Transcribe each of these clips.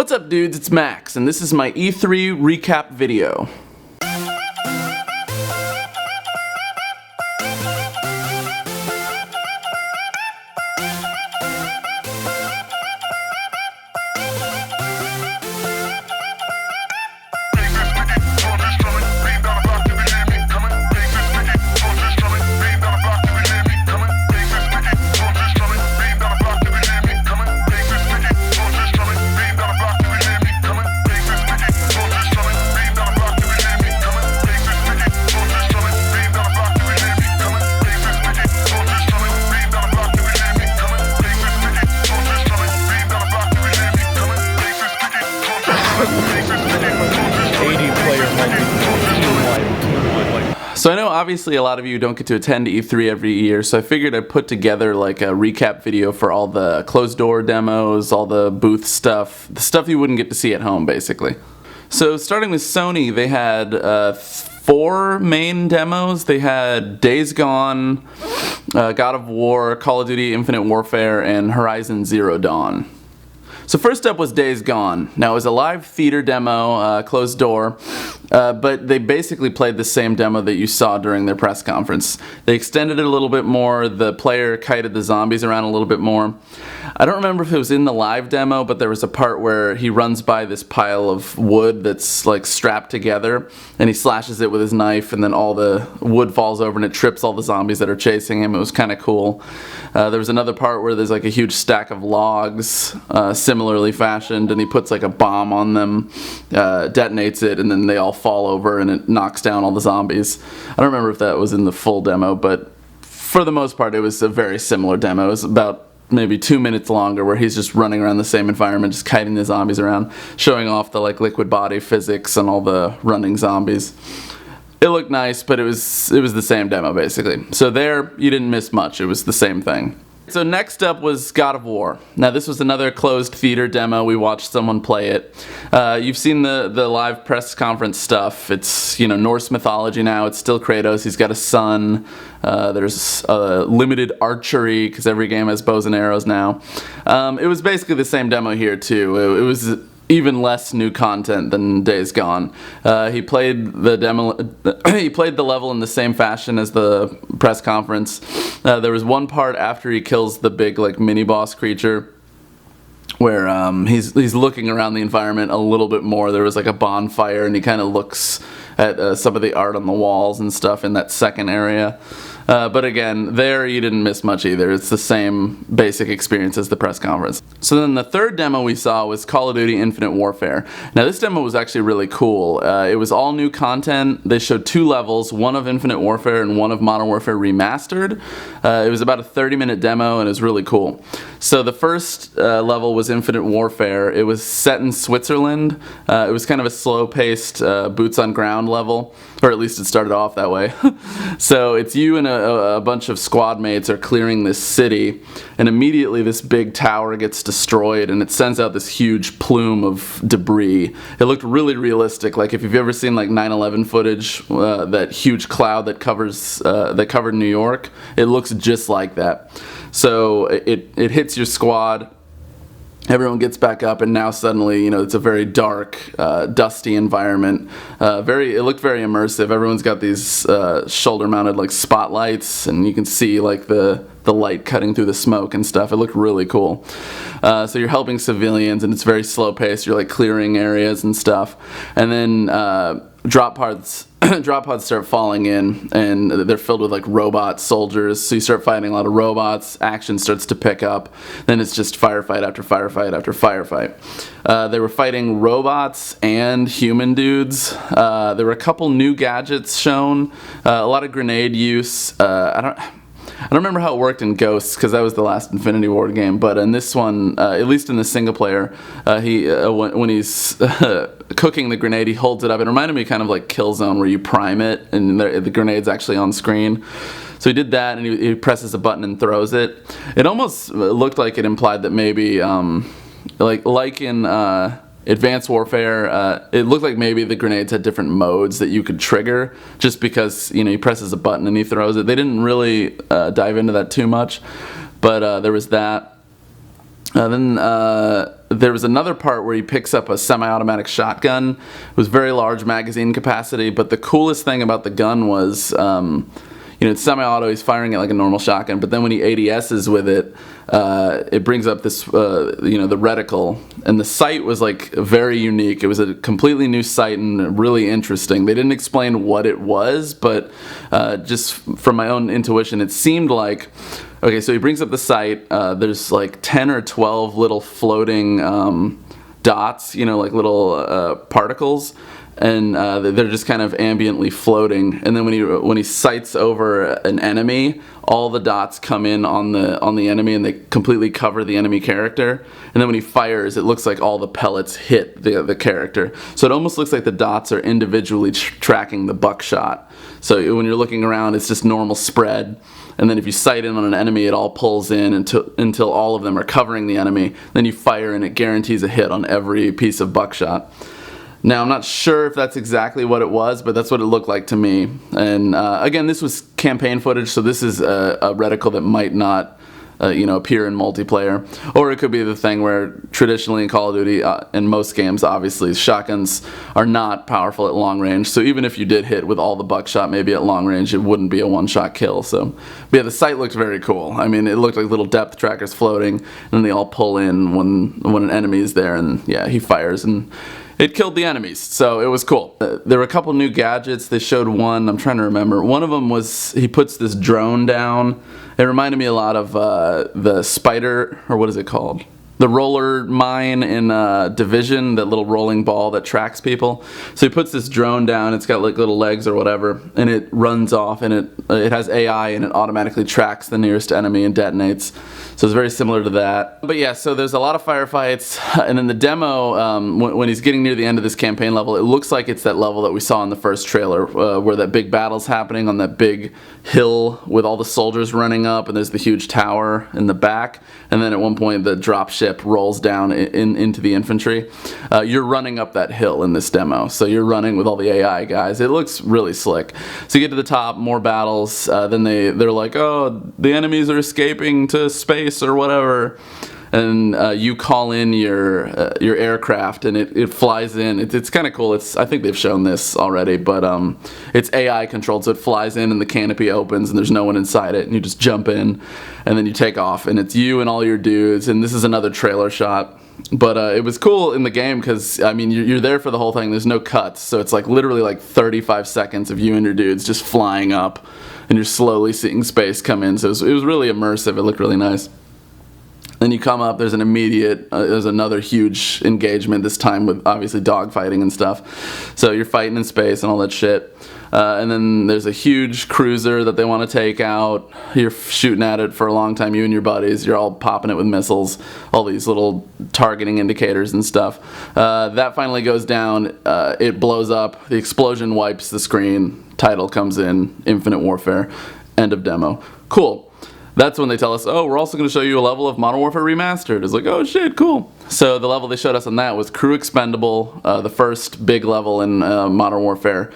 What's up, dudes? It's Max, and this is my E3 recap video. So I know obviously a lot of you don't get to attend E3 every year, so I figured I'd put together like a recap video for all the closed door demos, all the booth stuff, the stuff you wouldn't get to see at home basically. So starting with Sony, they had 4 main demos. They had Days Gone, God of War, Call of Duty Infinite Warfare, and Horizon Zero Dawn. So first up was Days Gone. Now it was a live theater demo, closed door, but they basically played the same demo that you saw during their press conference. They extended it a little bit more, the player kited the zombies around a little bit more. I don't remember if it was in the live demo, but there was a part where he runs by this pile of wood that's like strapped together, and he slashes it with his knife, and then all the wood falls over and it trips all the zombies that are chasing him. It was kind of cool. There was another part where there's like a huge stack of logs, similarly fashioned, and he puts like a bomb on them, detonates it, and then they all fall over and it knocks down all the zombies. I don't remember if that was in the full demo, but for the most part it was a very similar demo. It was about maybe 2 minutes longer, where he's just running around the same environment, just kiting the zombies around, showing off the like liquid body physics and all the running zombies. It looked nice, but it was the same demo basically. So there, you didn't miss much. It was the same thing. So next up was God of War. Now this was another closed theater demo. We watched someone play it. You've seen the live press conference stuff. It's, you know, Norse mythology now. It's still Kratos. He's got a son. There's limited archery because every game has bows and arrows now. It was basically the same demo here too. It was even less new content than Days Gone. He played the demo. He played the level in the same fashion as the press conference. There was one part after he kills the big like mini boss creature, where he's looking around the environment a little bit more. There was like a bonfire, and he kind of looks at some of the art on the walls and stuff in that second area. But again, there you didn't miss much either. It's the same basic experience as the press conference. So then the third demo we saw was Call of Duty Infinite Warfare. Now this demo was actually really cool. It was all new content. They showed 2 levels, one of Infinite Warfare and one of Modern Warfare Remastered. It was about a 30-minute demo, and it was really cool. So the first level was Infinite Warfare. It was set in Switzerland. It was kind of a slow-paced, boots-on-ground level, or at least it started off that way. So it's you and a bunch of squad mates are clearing this city, and immediately this big tower gets destroyed, and it sends out this huge plume of debris. It looked really realistic. Like if you've ever seen like 9/11 footage, that huge cloud that covered New York, it looks just like that. So it hits your squad. Everyone gets back up, and now suddenly, you know, it's a very dark, dusty environment. It looked very immersive. Everyone's got these shoulder-mounted like spotlights, and you can see like the light cutting through the smoke and stuff. It looked really cool. So you're helping civilians, and it's very slow-paced. You're like clearing areas and stuff, and then drop pods start falling in, and they're filled with like robot soldiers, so you start fighting a lot of robots. Action starts to pick up. Then it's just firefight after firefight after firefight. They were fighting robots and human dudes. There were a couple new gadgets shown, a lot of grenade use. I don't remember how it worked in Ghosts, because that was the last Infinity Ward game, but in this one, at least in the single player, when he's cooking the grenade, he holds it up. It reminded me kind of like Killzone, where you prime it and the grenade's actually on screen. So he did that, and he presses a button and throws it. It almost looked like it implied that maybe, like in Advanced Warfare, it looked like maybe the grenades had different modes that you could trigger, just because, you know, he presses a button and he throws it. They didn't really dive into that too much, but there was that. Then there was another part where he picks up a semi-automatic shotgun. It was very large magazine capacity, but the coolest thing about the gun was, it's semi-auto, he's firing it like a normal shotgun, but then when he ADSs with it, it brings up this, the reticle, and the sight was like very unique. It was a completely new sight and really interesting. They didn't explain what it was, but just from my own intuition, it seemed like, okay, so he brings up the sight, there's like 10 or 12 little floating dots, like little particles, and they're just kind of ambiently floating. And then when he sights over an enemy, all the dots come in on the enemy, and they completely cover the enemy character. And then when he fires, it looks like all the pellets hit the character. So it almost looks like the dots are individually tracking the buckshot. So when you're looking around, it's just normal spread. And then if you sight in on an enemy, it all pulls in until all of them are covering the enemy. Then you fire, and it guarantees a hit on every piece of buckshot. Now, I'm not sure if that's exactly what it was, but that's what it looked like to me. And again, this was campaign footage, so this is a reticle that might not appear in multiplayer. Or it could be the thing where traditionally in Call of Duty, in most games, obviously, shotguns are not powerful at long range. So even if you did hit with all the buckshot, maybe at long range, it wouldn't be a one-shot kill. So, but yeah, the sight looked very cool. I mean, it looked like little depth trackers floating, and then they all pull in when an enemy is there, and yeah, he fires, and it killed the enemies, so it was cool. There were a couple new gadgets. They showed one, I'm trying to remember. One of them was he puts this drone down. It reminded me a lot of the spider, or what is it called? The roller mine in Division, that little rolling ball that tracks people. So he puts this drone down, it's got like little legs or whatever, and it runs off, and it has AI, and it automatically tracks the nearest enemy and detonates. So it's very similar to that. But yeah, so there's a lot of firefights, and then the demo, when he's getting near the end of this campaign level, it looks like it's that level that we saw in the first trailer, where that big battle's happening on that big hill with all the soldiers running up, and there's the huge tower in the back, and then at one point the dropship rolls down into the infantry. You're running up that hill in this demo, so you're running with all the AI guys. It looks really slick. So you get to the top, more battles, then they're like, oh, the enemies are escaping to space or whatever, and you call in your aircraft, and it flies in. It's kind of cool. I think they've shown this already, but it's AI controlled, so it flies in and the canopy opens and there's no one inside it, and you just jump in and then you take off, and it's you and all your dudes. And this is another trailer shot, but it was cool in the game because, I mean, you're there for the whole thing. There's no cuts, so it's like literally like 35 seconds of you and your dudes just flying up, and you're slowly seeing space come in. So it was really immersive. It looked really nice. Then you come up, there's another huge engagement, this time with obviously dogfighting and stuff. So you're fighting in space and all that shit. And then there's a huge cruiser that they want to take out. You're shooting at it for a long time, you and your buddies. You're all popping it with missiles, all these little targeting indicators and stuff. That finally goes down. It blows up. The explosion wipes the screen. Title comes in, Infinite Warfare, end of demo. Cool. That's when they tell us, oh, we're also going to show you a level of Modern Warfare Remastered. It's like, oh shit, cool. So the level they showed us on that was Crew Expendable, the first big level in Modern Warfare.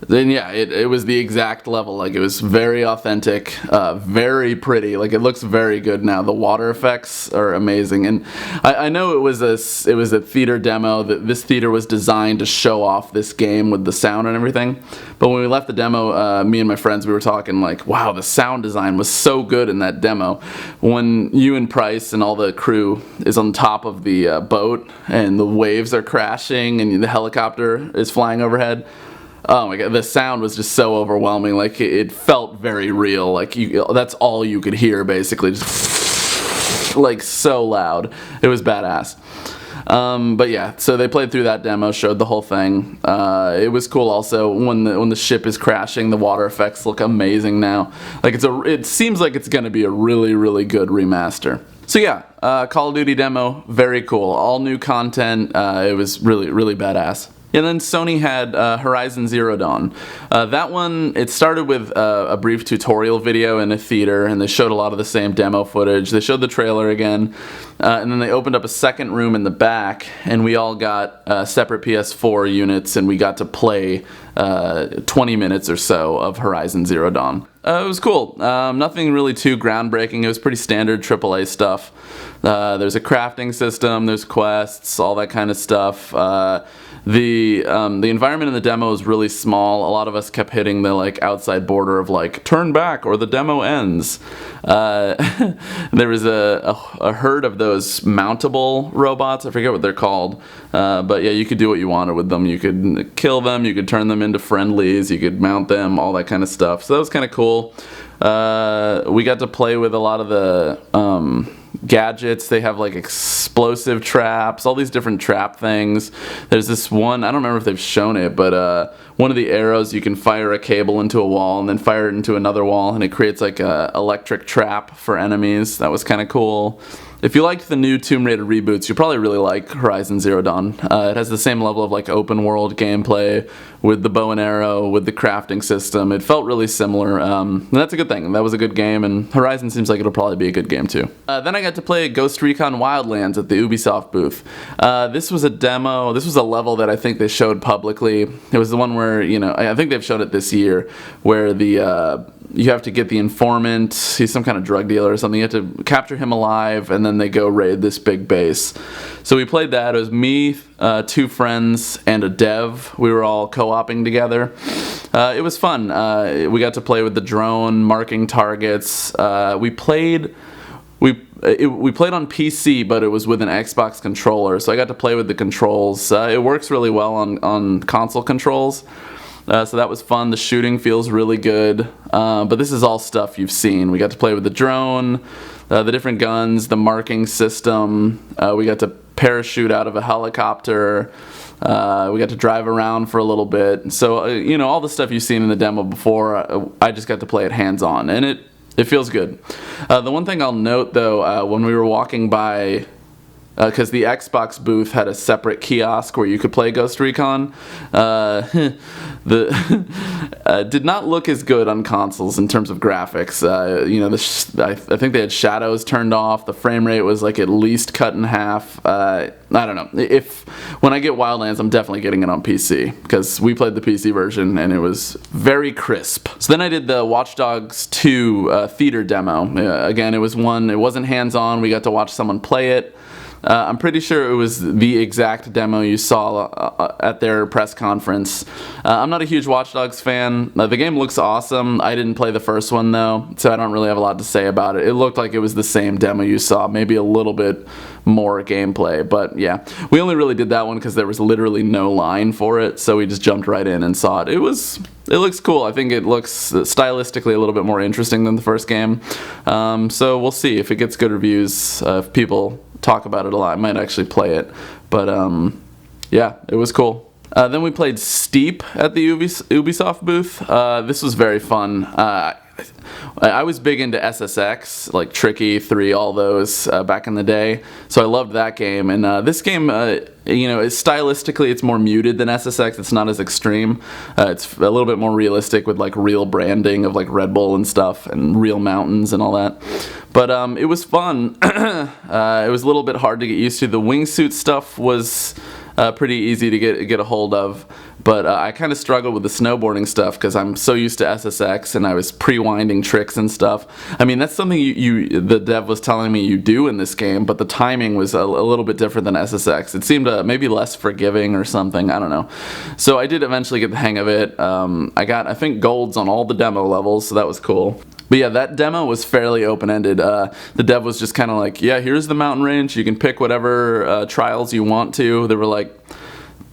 Then yeah, it was the exact level. Like, it was very authentic, very pretty. Like, it looks very good now. The water effects are amazing, and I know it was a theater demo. That this theater was designed to show off this game with the sound and everything. But when we left the demo, me and my friends, we were talking like, wow, the sound design was so good in that demo. When you and Price and all the crew is on top of the boat, and the waves are crashing, and the helicopter is flying overhead. Oh my god, the sound was just so overwhelming. Like, it felt very real. Like, that's all you could hear, basically. Just like, so loud. It was badass. But yeah, so they played through that demo, showed the whole thing. It was cool also when the ship is crashing. The water effects look amazing now. Like, it seems like it's gonna be a really, really good remaster. So yeah, Call of Duty demo, very cool. All new content. It was really, really badass. And then Sony had Horizon Zero Dawn. That one, it started with a brief tutorial video in a theater, and they showed a lot of the same demo footage. They showed the trailer again, and then they opened up a second room in the back, and we all got separate PS4 units, and we got to play 20 minutes or so of Horizon Zero Dawn. It was cool. Nothing really too groundbreaking. It was pretty standard AAA stuff. There's a crafting system, there's quests, all that kind of stuff. The environment in the demo is really small. A lot of us kept hitting the like outside border of like turn back or the demo ends. There was a herd of those mountable robots. I forget what they're called, but yeah, you could do what you wanted with them. You could kill them, you could turn them into friendlies, you could mount them, all that kind of stuff. So that was kind of cool. We got to play with a lot of the gadgets. They have like explosive traps, all these different trap things. There's this one, I don't remember if they've shown it, but one of the arrows, you can fire a cable into a wall and then fire it into another wall, and it creates like a electric trap for enemies. That was kind of cool. If you liked the new Tomb Raider reboots, you probably really like Horizon Zero Dawn. It has the same level of like open world gameplay with the bow and arrow, with the crafting system. It felt really similar, and that's a good thing. That was a good game, and Horizon seems like it'll probably be a good game too. Then I got to play Ghost Recon Wildlands at the Ubisoft booth. This was a demo. This was a level that I think they showed publicly. It was the one where, you know, I think they've showed it this year, where the you have to get the informant. He's some kind of drug dealer or something. You have to capture him alive, and then they go raid this big base. So we played that. It was me, two friends, and a dev. We were all co-oping together. It was fun. We got to play with the drone, marking targets. We played on PC, but it was with an Xbox controller, so I got to play with the controls. It works really well on console controls. So that was fun. The shooting feels really good, but this is all stuff you've seen. We got to play with the drone, the different guns, the marking system. We got to parachute out of a helicopter. We got to drive around for a little bit. So, you know, all the stuff you've seen in the demo before, I just got to play it hands-on, and it feels good. The one thing I'll note, though, when we were walking by, because the Xbox booth had a separate kiosk where you could play Ghost Recon. Did not look as good on consoles in terms of graphics. You know, I think they had shadows turned off. The frame rate was like at least cut in half. I don't know. When I get Wildlands, I'm definitely getting it on PC, because we played the PC version and it was very crisp. So then I did the Watch Dogs 2 theater demo. Again, it wasn't hands-on. We got to watch someone play it. I'm pretty sure it was the exact demo you saw at their press conference. I'm not a huge Watch Dogs fan. The game looks awesome. I didn't play the first one though, so I don't really have a lot to say about it. It looked like it was the same demo you saw, maybe a little bit more gameplay, but yeah. We only really did that one because there was literally no line for it, so we just jumped right in and saw it. It looks cool. I think it looks stylistically a little bit more interesting than the first game. So we'll see if it gets good reviews, if people talk about it a lot. I might actually play it, but yeah, it was cool. Then we played Steep at the Ubisoft booth. This was very fun. I was big into SSX, like Tricky 3, all those back in the day, so I loved that game. And this game, you know, stylistically it's more muted than SSX. It's not as extreme. It's a little bit more realistic with like real branding of like Red Bull and stuff and real mountains and all that. But it was fun. It was a little bit hard to get used to. The wingsuit stuff was pretty easy to get a hold of, but I kind of struggled with the snowboarding stuff because I'm so used to SSX and I was pre-winding tricks and stuff. I mean, that's something the dev was telling me you do in this game, but the timing was a little bit different than SSX. It seemed maybe less forgiving or something, I don't know. So I did eventually get the hang of it. I got, I think, golds on all the demo levels, so that was cool. But yeah, that demo was fairly open-ended. The dev was just kind of like, yeah, here's the mountain range. You can pick whatever trials you want to. There were like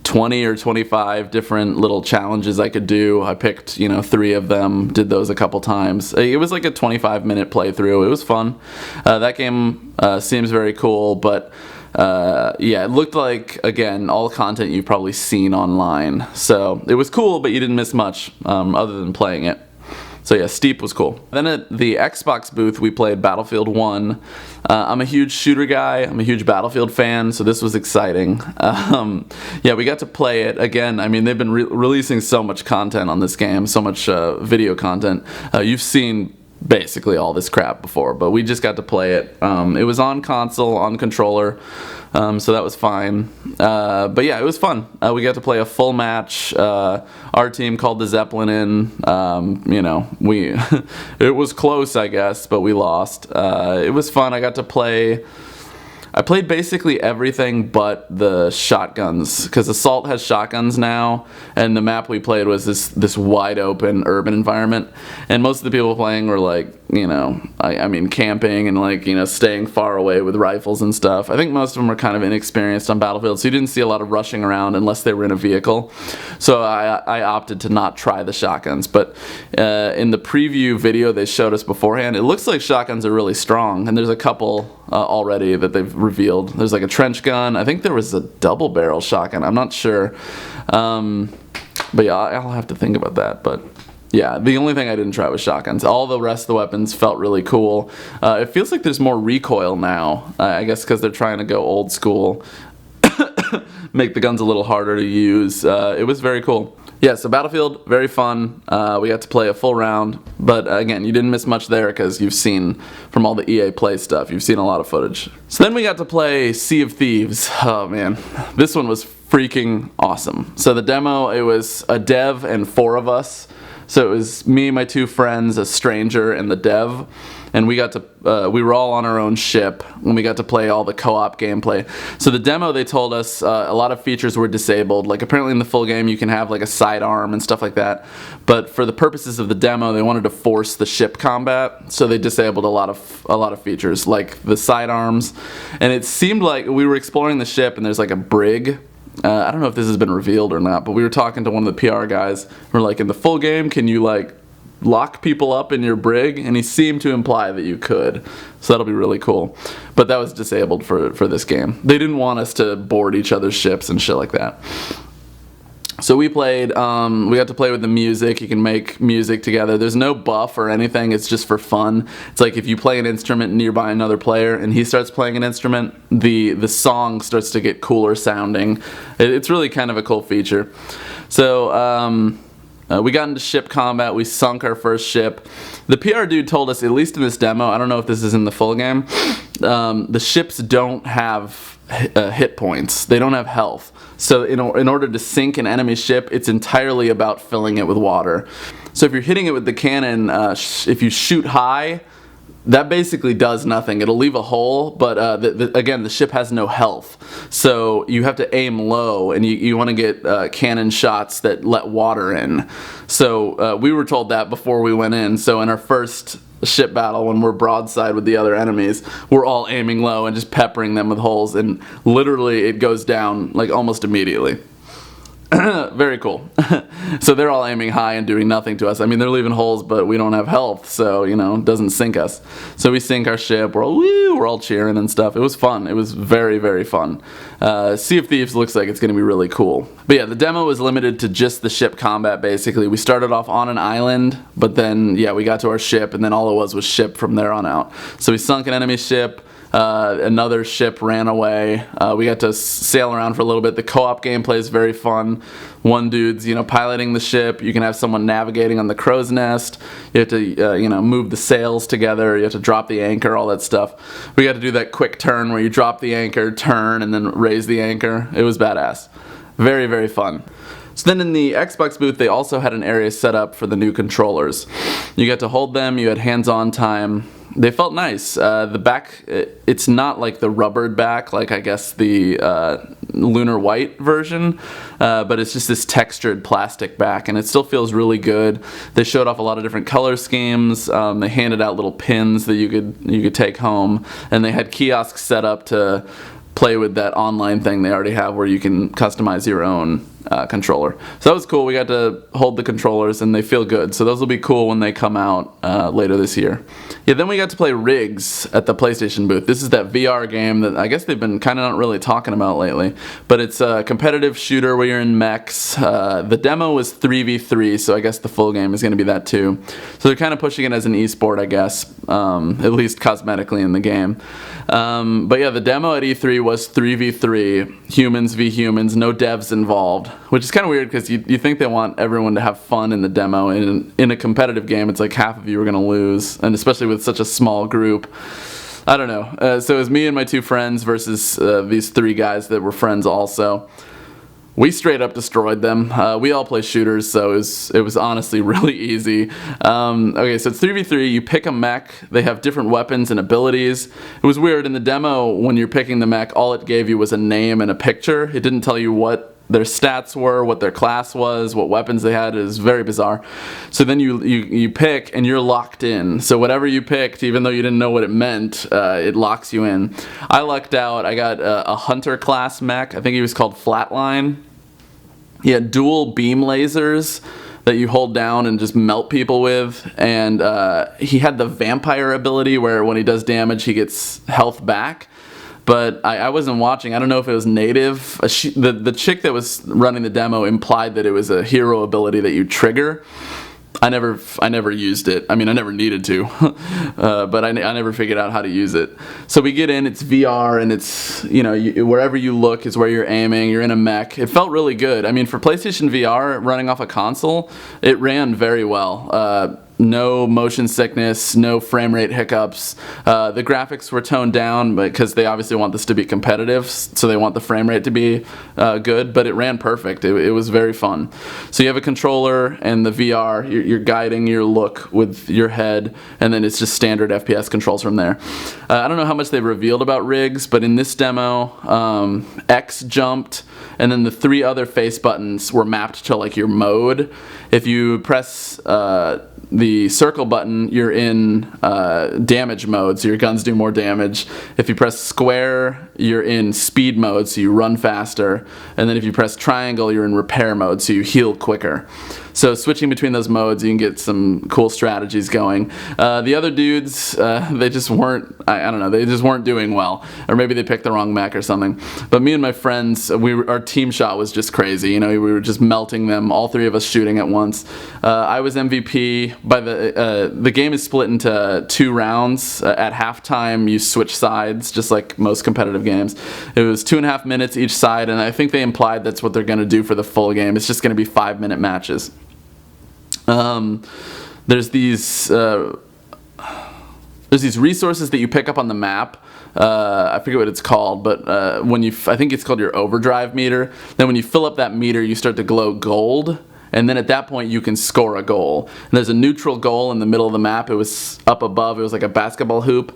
20 or 25 different little challenges I could do. I picked, 3 of them, did those a couple times. It was like a 25-minute playthrough. It was fun. That game seems very cool, but yeah, it looked like, again, all content you've probably seen online. So it was cool, but you didn't miss much other than playing it. So yeah, Steep was cool. Then at the Xbox booth, we played Battlefield 1. I'm a huge shooter guy. I'm a huge Battlefield fan, so this was exciting. Yeah, we got to play it. Again, I mean, they've been releasing so much content on this game, so much video content. You've seen basically all this crap before, but we just got to play it. It was on console, on controller, so that was fine. But yeah, it was fun. We got to play a full match. Our team called the Zeppelin in. You know, it was close, I guess, but we lost. It was fun. I played basically everything but the shotguns, because Assault has shotguns now, and the map we played was this wide open urban environment, and most of the people playing were like, you know, I mean camping and like, you know, staying far away with rifles and stuff. I think most of them were kind of inexperienced on Battlefield, so you didn't see a lot of rushing around unless they were in a vehicle. So I opted to not try the shotguns, but in the preview video they showed us beforehand, it looks like shotguns are really strong, and there's a couple already that they've revealed. There's like a trench gun. I think there was a double barrel shotgun. I'm not sure. But yeah, I'll have to think about that. But yeah, the only thing I didn't try was shotguns. All the rest of the weapons felt really cool. It feels like there's more recoil now. I guess because they're trying to go old school. Make the guns a little harder to use. It was very cool. Yeah, so Battlefield, very fun. We got to play a full round, but again, you didn't miss much there because you've seen from all the EA Play stuff, you've seen a lot of footage. So then we got to play Sea of Thieves. Oh man, this one was freaking awesome. So the demo, it was a dev and 4 of us. So it was me, my 2 friends, a stranger, and the dev. And we got to, we were all on our own ship, and we got to play all the co-op gameplay. So the demo, they told us a lot of features were disabled. Like apparently in the full game, you can have like a sidearm and stuff like that. But for the purposes of the demo, they wanted to force the ship combat, so they disabled a lot of features, like the sidearms. And it seemed like we were exploring the ship, and there's like a brig. I don't know if this has been revealed or not, but we were talking to one of the PR guys. We're like, in the full game, can you like lock people up in your brig? And he seemed to imply that you could, so that'll be really cool. But that was disabled for this game. They didn't want us to board each other's ships and shit like that. So we played, we got to play with the music. You can make music together. There's no buff or anything, it's just for fun. It's like if you play an instrument nearby another player and he starts playing an instrument, the song starts to get cooler sounding. It's really kind of a cool feature. So we got into ship combat. We sunk our first ship. The PR dude told us, at least in this demo, I don't know if this is in the full game, the ships don't have hit points. They don't have health. So in order to sink an enemy ship, it's entirely about filling it with water. So if you're hitting it with the cannon, if you shoot high, that basically does nothing. It'll leave a hole, but again, the ship has no health. So you have to aim low, and you want to get cannon shots that let water in. So we were told that before we went in. So in our first ship battle, when we're broadside with the other enemies, we're all aiming low and just peppering them with holes, and literally it goes down like almost immediately. Very cool. So they're all aiming high and doing nothing to us. I mean, they're leaving holes, but we don't have health, so, you know, it doesn't sink us. So we sink our ship, we're all, woo, we're all cheering and stuff. It was fun. It was very, very fun. Sea of Thieves looks like it's going to be really cool. But yeah, the demo was limited to just the ship combat, basically. We started off on an island, but then, yeah, we got to our ship, and then all it was ship from there on out. So we sunk an enemy ship. Another ship ran away. We got to sail around for a little bit. The co-op gameplay is very fun. One dude's, you know, piloting the ship. You can have someone navigating on the crow's nest. You have to, you know, move the sails together. You have to drop the anchor, all that stuff. We got to do that quick turn where you drop the anchor, turn, and then raise the anchor. It was badass. Very, very fun. So then in the Xbox booth, they also had an area set up for the new controllers. You got to hold them. You had hands-on time. They felt nice. The back, it's not like the rubbered back, like I guess the Lunar White version, but it's just this textured plastic back, and it still feels really good. They showed off a lot of different color schemes. They handed out little pins that you could take home, and they had kiosks set up to play with that online thing they already have where you can customize your own controller. So that was cool. We got to hold the controllers, and they feel good. So those will be cool when they come out later this year. Yeah, then we got to play Rigs at the PlayStation booth. This is that VR game that I guess they've been kind of not really talking about lately. But it's a competitive shooter where you're in mechs. The demo was 3v3, so I guess the full game is going to be that too. So they're kind of pushing it as an esport, I guess, at least cosmetically in the game. But yeah, the demo at E3 was 3v3, humans v humans, no devs involved. which is kind of weird because you think they want everyone to have fun in the demo. In a competitive game, it's like half of you are going to lose, and especially with such a small group. I don't know. So it was me and my 2 friends versus these 3 guys that were friends also. We straight up destroyed them. We all play shooters, so it was honestly really easy. Okay, so it's 3v3. You pick a mech. They have different weapons and abilities. It was weird. In the demo, when you're picking the mech, all it gave you was a name and a picture. It didn't tell you what their stats were, what their class was, what weapons they had. It was very bizarre. So then you pick, and you're locked in. So whatever you picked, even though you didn't know what it meant, it locks you in. I lucked out. I got a hunter class mech. I think he was called Flatline. He had dual beam lasers that you hold down and just melt people with, and he had the vampire ability where when he does damage he gets health back. But I wasn't watching. I don't know if it was native. The chick that was running the demo implied that it was a hero ability that you trigger. I never used it. I mean, I never needed to, but I never figured out how to use it. So we get in, it's VR, and it's, wherever you look is where you're aiming. You're in a mech. It felt really good. I mean, for PlayStation VR, running off a console, it ran very well. No motion sickness, no frame rate hiccups. The graphics were toned down because they obviously want this to be competitive, so they want the frame rate to be good, but it ran perfect. It was very fun. So you have a controller and the VR, you're guiding your look with your head, and then it's just standard FPS controls from there. I don't know how much they've revealed about rigs, but in this demo, X jumped, and then the 3 other face buttons were mapped to like your mode. If you press the circle button, you're in damage mode, so your guns do more damage. If you press square, you're in speed mode, so you run faster. And then if you press triangle, you're in repair mode, so you heal quicker. So switching between those modes, you can get some cool strategies going. The other dudes, they just weren't, I don't know, they just weren't doing well. Or maybe they picked the wrong mech or something. But me and my friends, our team shot was just crazy. We were just melting them, all 3 of us shooting at once. I was MVP. By the game is split into 2 rounds. At halftime, you switch sides, just like most competitive games. It was 2.5 minutes each side, and I think they implied that's what they're going to do for the full game. It's just going to be 5-minute matches. There's these resources that you pick up on the map. I forget what it's called, but I think it's called your overdrive meter. Then when you fill up that meter, you start to glow gold. And then at that point you can score a goal. And there's a neutral goal in the middle of the map. It was up above. It was like a basketball hoop.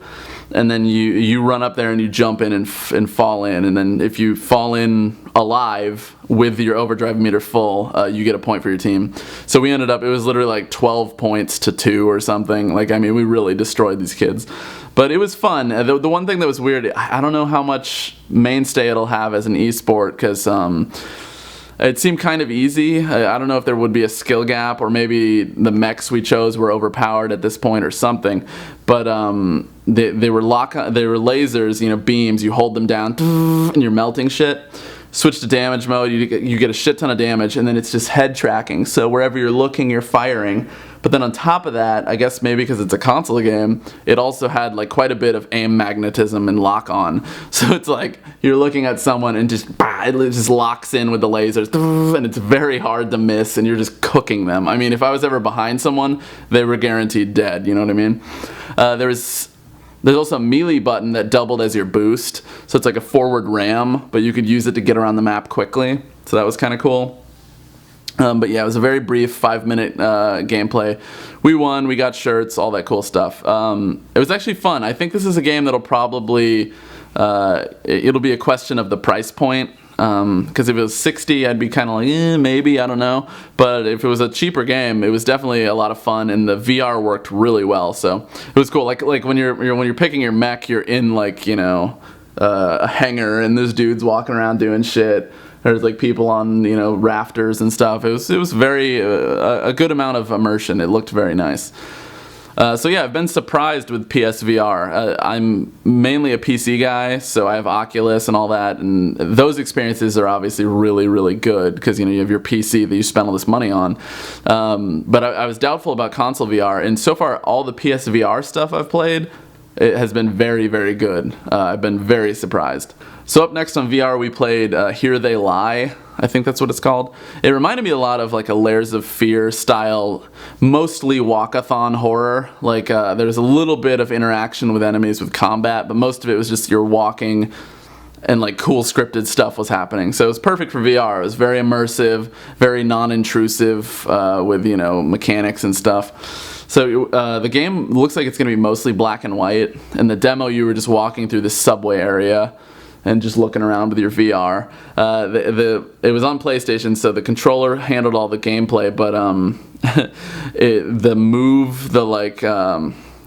And then you run up there and you jump in and fall in. And then if you fall in alive with your overdrive meter full, you get a point for your team. So we ended up, it was literally like 12 points to 2 or something. Like, I mean, we really destroyed these kids. But it was fun. The one thing that was weird, I don't know how much mainstay it'll have as an esport, because it seemed kind of easy. I don't know if there would be a skill gap, or maybe the mechs we chose were overpowered at this point or something. But they were lasers, beams. You hold them down and you're melting shit. Switch to damage mode, you get a shit ton of damage, and then it's just head tracking. So wherever you're looking, you're firing. But then on top of that, I guess maybe because it's a console game, it also had like quite a bit of aim magnetism and lock on. So it's like you're looking at someone and just it just locks in with the lasers, and it's very hard to miss, and you're just cooking them. I mean, if I was ever behind someone, they were guaranteed dead. You know what I mean? There's also a melee button that doubled as your boost, so it's like a forward ram, but you could use it to get around the map quickly, so that was kind of cool. But yeah, it was a very brief 5-minute gameplay. We won, we got shirts, all that cool stuff. It was actually fun. I think this is a game that'll probably, it'll be a question of the price point. Because if it was $60, I'd be kind of like, maybe, I don't know. But if it was a cheaper game, it was definitely a lot of fun, and the VR worked really well. So it was cool. Like when you're picking your mech, you're in like a hangar, and there's dudes walking around doing shit. There's like people on rafters and stuff. It was very a good amount of immersion. It looked very nice. So yeah, I've been surprised with PSVR. I'm mainly a PC guy, so I have Oculus and all that, and those experiences are obviously really, really good because you have your PC that you spend all this money on. But I was doubtful about console VR, and so far all the PSVR stuff I've played, it has been very, very good. I've been very surprised. So up next on VR, we played Here They Lie. I think that's what it's called. It reminded me a lot of like a Layers of Fear style, mostly walkathon horror. Like there's a little bit of interaction with enemies with combat, but most of it was just you're walking and like cool scripted stuff was happening. So it was perfect for VR. It was very immersive, very non-intrusive with, you know, mechanics and stuff. So the game looks like it's going to be mostly black and white. In the demo, you were just walking through this subway area and just looking around with your VR. It was on PlayStation, so the controller handled all the gameplay, but the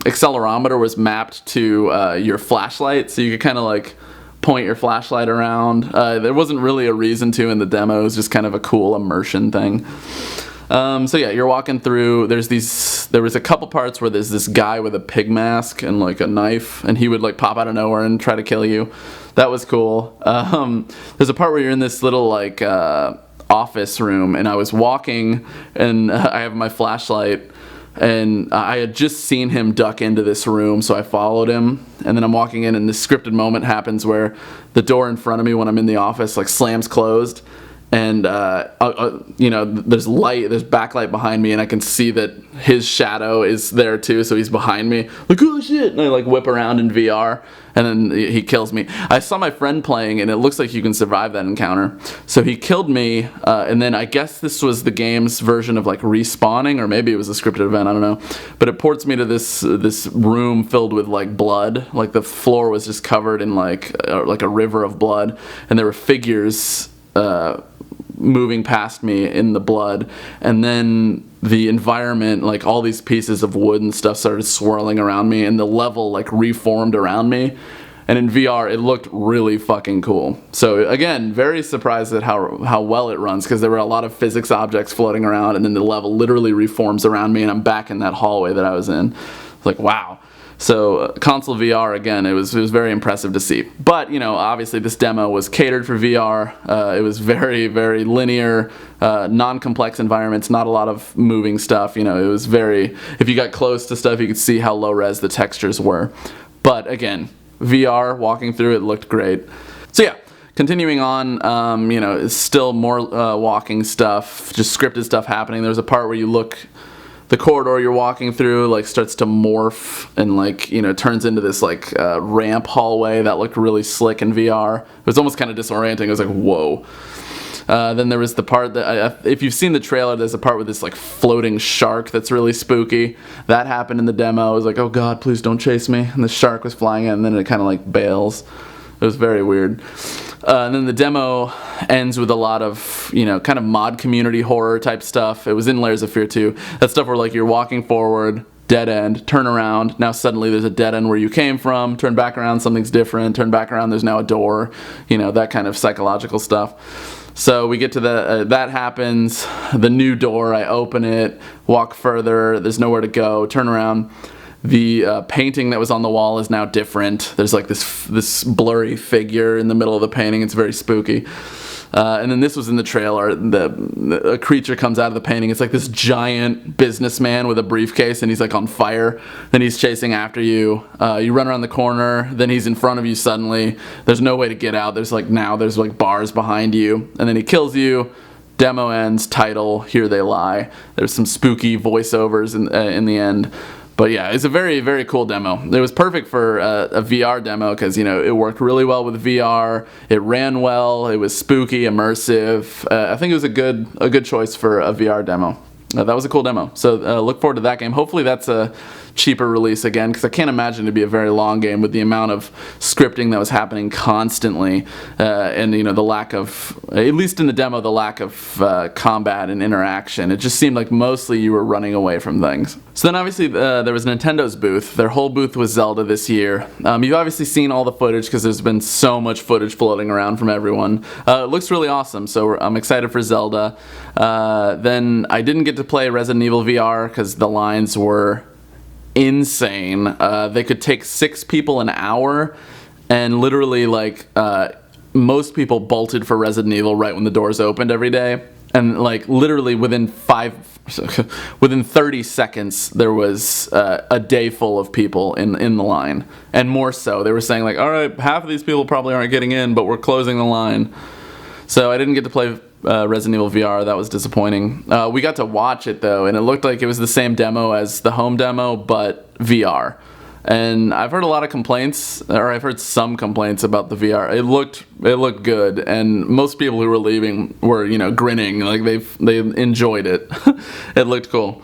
accelerometer was mapped to your flashlight, so you could kind of like point your flashlight around. There wasn't really a reason to in the demo. It was just kind of a cool immersion thing. So yeah, you're walking through. There was a couple parts where there's this guy with a pig mask and like a knife, and he would like pop out of nowhere and try to kill you. That was cool. There's a part where you're in this little like office room, and I was walking, and I have my flashlight, and I had just seen him duck into this room, so I followed him, and then I'm walking in, and this scripted moment happens where the door in front of me when I'm in the office like slams closed, and you know, there's backlight behind me, and I can see that his shadow is there too, so he's behind me, like, oh shit, and I like whip around in VR, and then he kills me. I saw my friend playing, and it looks like you can survive that encounter, so he killed me, and then I guess this was the game's version of like respawning, or maybe it was a scripted event, I don't know, but it ports me to this room filled with like blood, like the floor was just covered in like a river of blood, and there were figures moving past me in the blood, and then the environment, like all these pieces of wood and stuff started swirling around me, and the level like reformed around me, and in VR it looked really fucking cool. So again, very surprised at how well it runs, because there were a lot of physics objects floating around, and then the level literally reforms around me, and I'm back in that hallway that I was in. It's like, wow. So console VR, again, it was very impressive to see. But, you know, obviously this demo was catered for VR. It was very, very linear, non-complex environments, not a lot of moving stuff. You know, it was very, if you got close to stuff, you could see how low res the textures were. But again, VR, walking through it looked great. So yeah, continuing on, you know, still more walking stuff, just scripted stuff happening. There's a part where you look, the corridor you're walking through like starts to morph and like, you know, turns into this like ramp hallway that looked really slick in VR. It was almost kind of disorienting. It was like, whoa. Then there was the part that, if you've seen the trailer, there's a part with this like floating shark that's really spooky. That happened in the demo. I was like, oh god, please don't chase me. And the shark was flying in, and then it kind of like bails. It was very weird. And then the demo ends with a lot of, you know, kind of mod community horror type stuff. It was in Layers of Fear too. That stuff where like you're walking forward, dead end, turn around, now suddenly there's a dead end where you came from, turn back around, something's different, turn back around, there's now a door, you know, that kind of psychological stuff. So we get to that happens, the new door, I open it, walk further, there's nowhere to go, turn around. The painting that was on the wall is now different. There's like this blurry figure in the middle of the painting. It's very spooky. And then this was in the trailer. A creature comes out of the painting. It's like this giant businessman with a briefcase, and he's like on fire. Then he's chasing after you. You run around the corner. Then he's in front of you suddenly. There's no way to get out. There's like bars behind you. And then he kills you. Demo ends. Title, Here They Lie. There's some spooky voiceovers in the end. But yeah, it's a very, very cool demo. It was perfect for a VR demo because, you know, it worked really well with VR. It ran well. It was spooky, immersive. I think it was a good choice for a VR demo. That was a cool demo. So look forward to that game. Hopefully that's a cheaper release again, because I can't imagine it'd be a very long game with the amount of scripting that was happening constantly, and, you know, the lack of, at least in the demo, the lack of combat and interaction. It just seemed like mostly you were running away from things. So then obviously there was Nintendo's booth. Their whole booth was Zelda this year. You've obviously seen all the footage because there's been so much footage floating around from everyone. It looks really awesome, so I'm excited for Zelda. Then I didn't get to play Resident Evil VR because the lines were insane. They could take 6 people an hour, and literally like most people bolted for Resident Evil right when the doors opened every day, and like literally within 30 seconds there was a day full of people in the line, and more so. They were saying like, all right, half of these people probably aren't getting in, but we're closing the line. So I didn't get to play Resident Evil VR. That was disappointing. We got to watch it though, and it looked like it was the same demo as the home demo, but VR. And I've heard a lot of complaints, or I've heard some complaints about the VR. It looked good, and most people who were leaving were, you know, grinning, like they enjoyed it. It looked cool.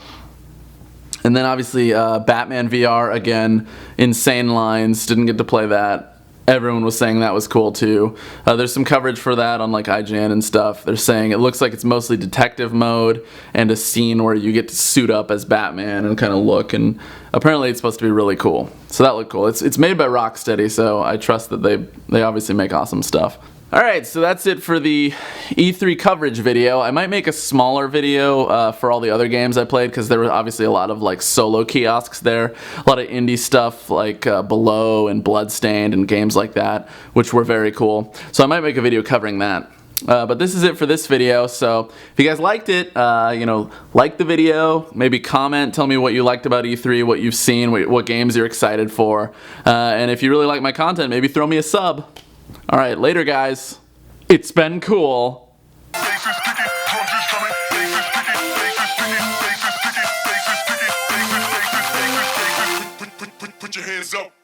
And then obviously Batman VR again, insane lines. Didn't get to play that. Everyone was saying that was cool too. There's some coverage for that on like IGN and stuff. They're saying it looks like it's mostly detective mode and a scene where you get to suit up as Batman and kind of look, and apparently it's supposed to be really cool. So that looked cool. It's made by Rocksteady, so I trust that they obviously make awesome stuff. Alright, so that's it for the E3 coverage video. I might make a smaller video for all the other games I played, because there were obviously a lot of like solo kiosks there. A lot of indie stuff like Below and Bloodstained and games like that, which were very cool. So I might make a video covering that. But this is it for this video, so if you guys liked it, you know, like the video, maybe comment, tell me what you liked about E3, what you've seen, what games you're excited for, and if you really like my content, maybe throw me a sub. Alright, later guys. It's been cool. Put your hands up.